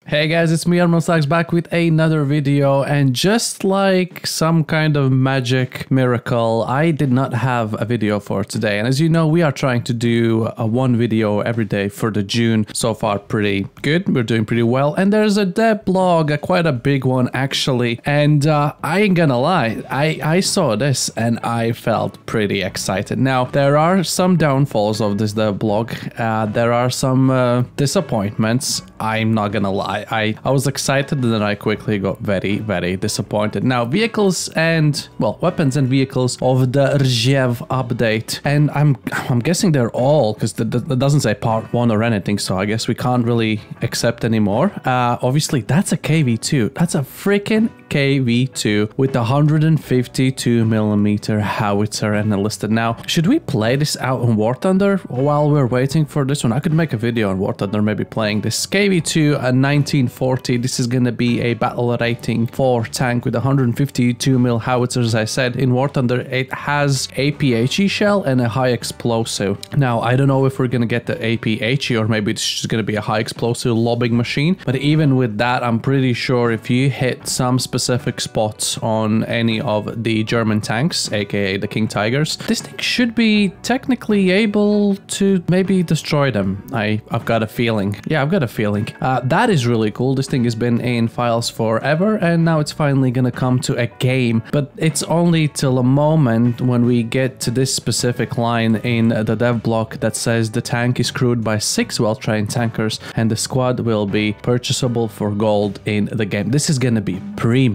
Hey guys, it's MeAdmiralStarks back with another video, and just like some kind of magic miracle, I did not have a video for today. And as you know, we are trying to do one video every day for the June. So far pretty good, we're doing pretty well. And there's a dev blog, quite a big one actually, and I ain't gonna lie, I saw this and I felt pretty excited. Now, there are some downfalls of this dev blog, there are some disappointments, I'm not gonna lie. I was excited and then I quickly got very disappointed. Now, vehicles and, well, weapons and vehicles of the ReCaLa update, and I'm guessing they're all, because that doesn't say part 1 or anything, so I guess we can't really accept anymore. Obviously, that's a KV2. That's a freaking KV2 with the 152mm howitzer and Enlisted. Now, should we play this out on War Thunder while we're waiting for this one? I could make a video on War Thunder, maybe playing this KV2 at 1940. This is gonna be a battle rating 4 tank with 152mm howitzer. As I said, in War Thunder, it has APHE shell and a high explosive. Now, I don't know if we're gonna get the APHE or maybe it's just gonna be a high explosive lobbing machine, but even with that, I'm pretty sure if you hit some specific spots on any of the German tanks, aka the King Tigers, this thing should be technically able to maybe destroy them. I've got a feeling. Yeah, I've got a feeling. That is really cool. This thing has been in files forever and now it's finally gonna come to a game, but it's only till a moment when we get to this specific line in the dev block that says the tank is crewed by 6 well-trained tankers and the squad will be purchasable for gold in the game. This is gonna be premium.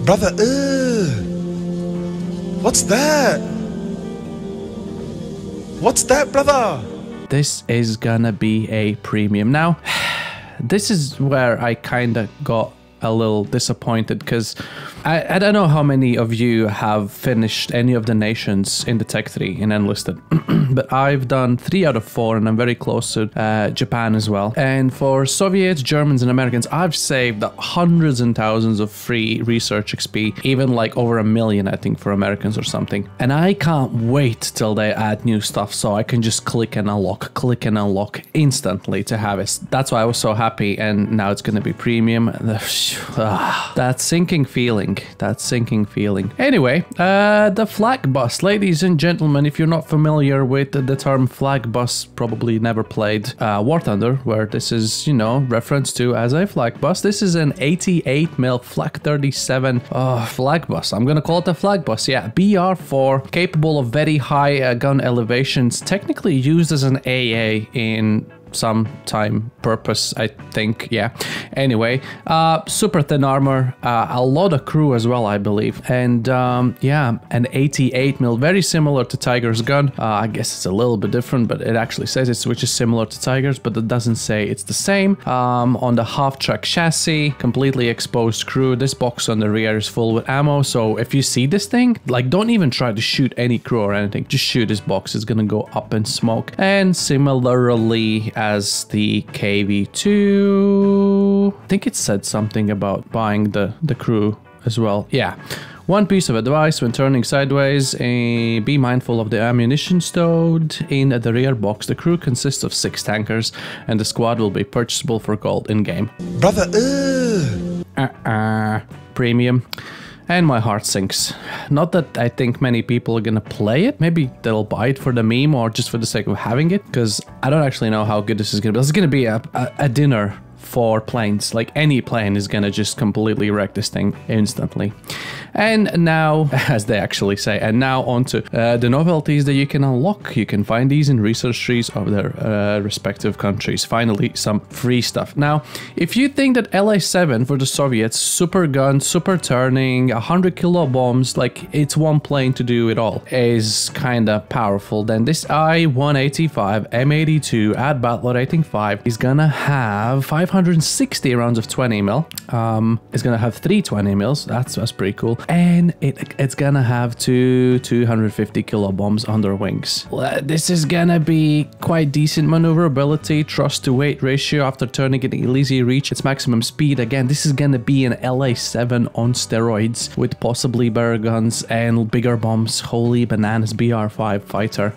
Brother, what's that? What's that, brother? This is gonna be a premium. Now, this is where I kinda got a little disappointed, because I don't know how many of you have finished any of the nations in the Tech 3 in Enlisted, but I've done 3 out of 4 and I'm very close to Japan as well. And for Soviets, Germans and Americans, I've saved hundreds and thousands of free research XP, even like over 1 million I think for Americans or something. And I can't wait till they add new stuff so I can just click and unlock instantly to have it. That's why I was so happy, and now it's gonna be premium. That sinking feeling. Anyway, the flag bus. Ladies and gentlemen, if you're not familiar with the term flag bus, probably never played War Thunder, where this is, you know, referenced to as a flag bus. This is an 88mm Flak 37 flag bus. I'm gonna call it a flag bus, yeah. BR4, capable of very high gun elevations, technically used as an AA in some time purpose, I think, yeah. Anyway, super thin armor, a lot of crew as well, I believe, and yeah, an 88mm, very similar to Tiger's gun. I guess it's a little bit different, but it actually says it switches similar to Tiger's, but it doesn't say it's the same. On the half-track chassis, completely exposed crew. This box on the rear is full with ammo, so if you see this thing, like, don't even try to shoot any crew or anything, just shoot this box, it's gonna go up in smoke. And similarly as the KV2, I think it said something about buying the crew as well. Yeah. One piece of advice when turning sideways, be mindful of the ammunition stowed in the rear box. The crew consists of 6 tankers and the squad will be purchasable for gold in-game. Brother, Premium. And my heart sinks. Not that I think many people are gonna play it. Maybe they'll buy it for the meme or just for the sake of having it, because I don't actually know how good this is gonna be. This is gonna be a dinner for planes. Like, any plane is gonna just completely wreck this thing instantly. And now, as they actually say, and now onto the novelties that you can unlock. You can find these in research trees of their respective countries. Finally, some free stuff. Now, if you think that LA-7 for the Soviets, super gun, super turning, 100 kilo bombs, like it's one plane to do it all, is kinda powerful, then this I-185 M82 at battle rating 5 is gonna have 560 rounds of 20mm. It's gonna have 3 20mm. That's pretty cool. and it's gonna have two 250 kilo bombs under wings. This is gonna be quite decent maneuverability, thrust to weight ratio after turning it easy reach its maximum speed. Again, this is gonna be an LA7 on steroids with possibly better guns and bigger bombs. Holy bananas, BR5 fighter.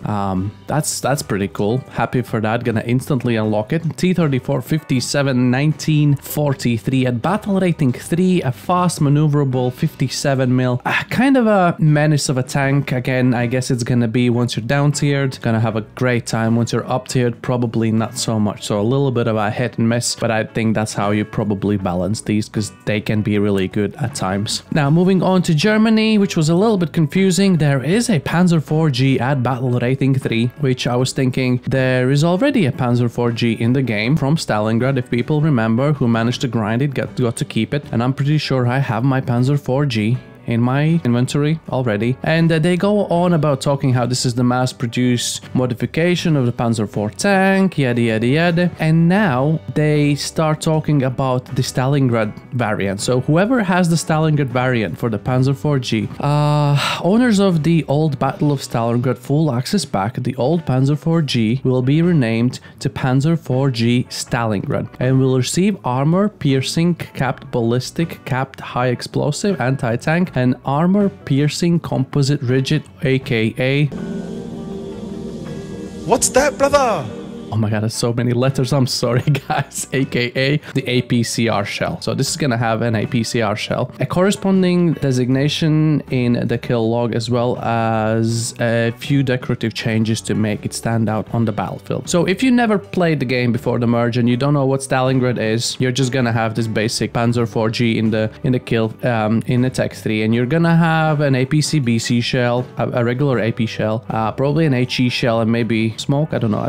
That's pretty cool. Happy for that. Gonna instantly unlock it. T-34 57 1943 at battle rating 3, a fast maneuverable 57 mil. Kind of a menace of a tank. Again, I guess it's gonna be once you're down tiered, gonna have a great time. Once you're up tiered, probably not so much. So a little bit of a hit and miss, but I think that's how you probably balance these, because they can be really good at times. Now moving on to Germany, which was a little bit confusing. There is a Panzer IV-G at battle rating 3, which I was thinking there is already a Panzer IV-G in the game from Stalingrad. If people remember who managed to grind it, got to keep it, and I'm pretty sure I have my Panzer IV-G in my inventory already. And they go on about talking how this is the mass-produced modification of the Panzer IV tank, yada yada yada. And now they start talking about the Stalingrad variant. So whoever has the Stalingrad variant for the Panzer IV-G, owners of the old Battle of Stalingrad full access pack, the old Panzer IV-G will be renamed to Panzer IV-G Stalingrad and will receive armor piercing, capped ballistic, capped high explosive, anti-tank, and armor piercing composite rigid, aka... What's that, brother? Oh my god, there's so many letters, I'm sorry guys, aka the APCR shell. So this is gonna have an APCR shell, a corresponding designation in the kill log, as well as a few decorative changes to make it stand out on the battlefield. So if you never played the game before the merge and you don't know what Stalingrad is, you're just gonna have this basic Panzer IV-G in the kill in the Tech 3, and you're gonna have an APC BC shell, a regular AP shell, probably an HE shell, and maybe smoke. I don't know.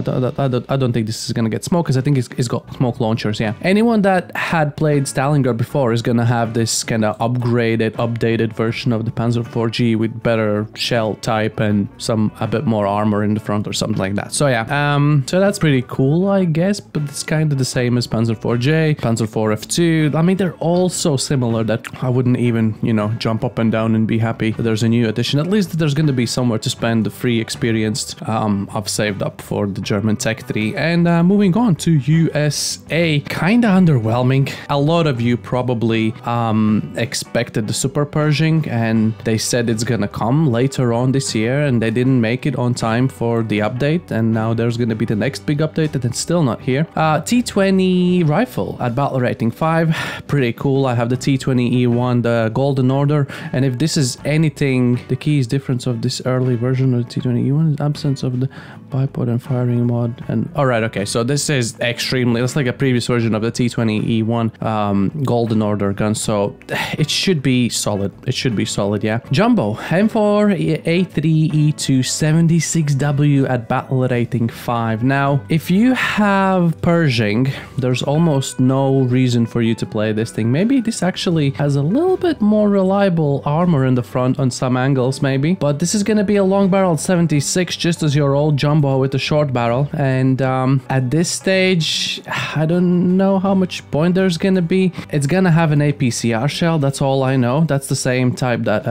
I don't think this is gonna get smoke, because I think it's got smoke launchers. Yeah, anyone that had played Stalingrad before is gonna have this kind of updated version of the Panzer IV-G with better shell type and a bit more armor in the front or something like that. So yeah, so that's pretty cool, I guess, but it's kind of the same as Panzer IV-J, Panzer IV F2. I mean, they're all so similar that I wouldn't even, you know, jump up and down and be happy that there's a new addition. At least there's gonna be somewhere to spend the free experience I've saved up for the German Tech 3. And moving on to USA, kind of underwhelming. A lot of you probably expected the Super Pershing, and they said it's gonna come later on this year, and they didn't make it on time for the update, and now there's gonna be the next big update, and it's still not here. T20 rifle at battle rating 5, pretty cool. I have the T20E1, the Golden Order, and if this is anything, the key is difference of this early version of the T20E1 is absence of the bipod and firing mod. And all right, okay, so this is extremely, it's like a previous version of the T20E1 Golden Order gun, so it should be solid. It should be solid, yeah. Jumbo M4 A3E2 76W at battle rating 5. Now, if you have Pershing, there's almost no reason for you to play this thing. Maybe this actually has a little bit more reliable armor in the front on some angles, maybe, but this is gonna be a long barrel 76, just as your old Jumbo with the short barrel. And at this stage, I don't know how much point there's gonna be. It's gonna have an APCR shell, that's all I know. That's the same type that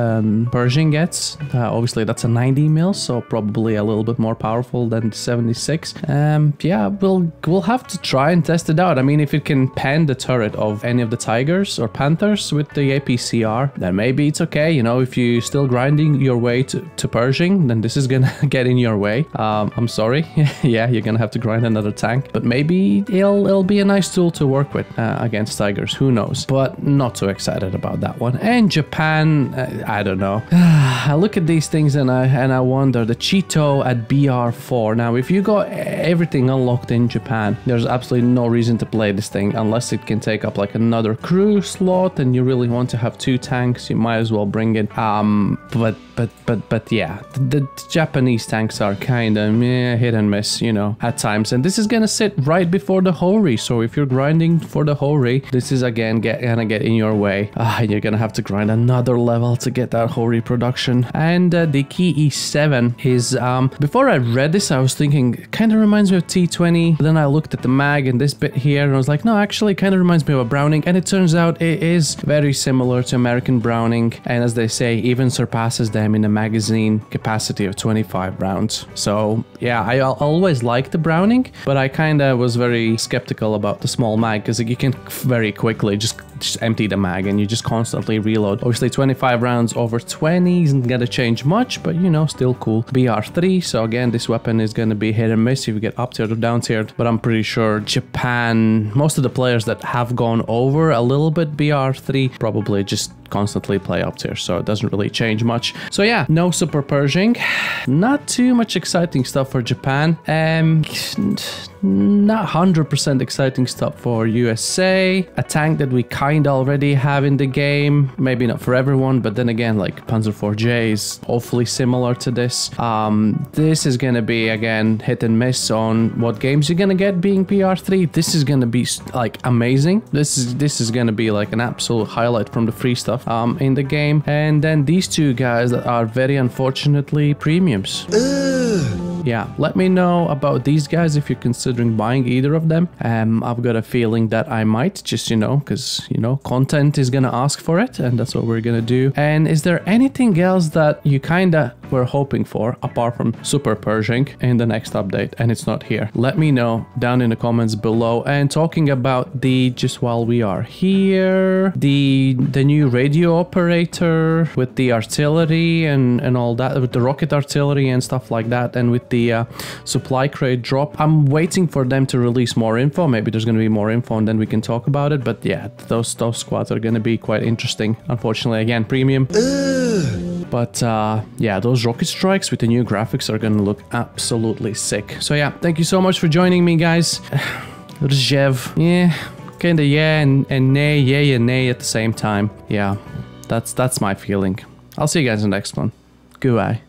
Pershing gets. Obviously that's a 90 mil, so probably a little bit more powerful than the 76. Yeah, we'll have to try and test it out. I mean, if it can pan the turret of any of the Tigers or Panthers with the APCR, then maybe it's okay. You know, if you're still grinding your way to Pershing, then this is gonna get in your way. I'm sorry. Yeah, you're gonna have to grind another tank, but maybe it'll be a nice tool to work with against Tigers, who knows, but not too excited about that one. And Japan, I don't know. I look at these things and I wonder, the Cheeto at BR4. Now, if you got everything unlocked in Japan, there's absolutely no reason to play this thing unless it can take up like another crew slot and you really want to have 2 tanks, you might as well bring it. But yeah, the Japanese tanks are kind of hit and miss, you know, at times. And this is gonna sit right before the Hori, so if you're grinding for the Hori, this is again gonna get in your way. You're gonna have to grind another level to get that Hori production. And the key E7 is, before I read this, I was thinking, it kind of reminds me of T20. But then I looked at the mag and this bit here, and I was like, no, actually, it kind of reminds me of a Browning. And it turns out it is very similar to American Browning, and as they say, even surpasses them in a magazine capacity of 25 rounds. So yeah, I always liked the Browning, but I kind of was very skeptical about the small mag, because you can very quickly just empty the mag and you just constantly reload. Obviously 25 rounds over 20 isn't gonna change much, but you know, still cool. BR3, so again, this weapon is gonna be hit and miss if you get up tiered or down tiered, but I'm pretty sure Japan, most of the players that have gone over a little bit BR3 probably just constantly play up tier, so it doesn't really change much. So yeah, no Super Pershing, not too much exciting stuff for Japan, not 100% exciting stuff for USA, a tank that we kind of already have in the game, maybe not for everyone, but then again, like Panzer IV-J is hopefully similar to this. This is gonna be again hit and miss on what games you're gonna get being PR3. This is gonna be like amazing. This is gonna be like an absolute highlight from the free stuff in the game. And then these two guys that are very unfortunately premiums. Yeah, let me know about these guys if you're considering buying either of them. I've got a feeling that I might, just, you know, because, you know, content is gonna ask for it, and that's what we're gonna do. And is there anything else that you kinda were hoping for apart from Super Pershing in the next update and it's not here? Let me know down in the comments below. And talking about the, just while we are here, the new radio operator with the artillery and all that, with the rocket artillery and stuff like that, and with the supply crate drop, I'm waiting for them to release more info. Maybe there's going to be more info and then we can talk about it. But yeah, those squads are going to be quite interesting. Unfortunately, again, premium. But yeah, those rocket strikes with the new graphics are going to look absolutely sick. So yeah, thank you so much for joining me, guys. Rzev, yeah, kind of yeah and nay, yeah and nay at the same time. Yeah, that's my feeling. I'll see you guys in the next one. Goodbye.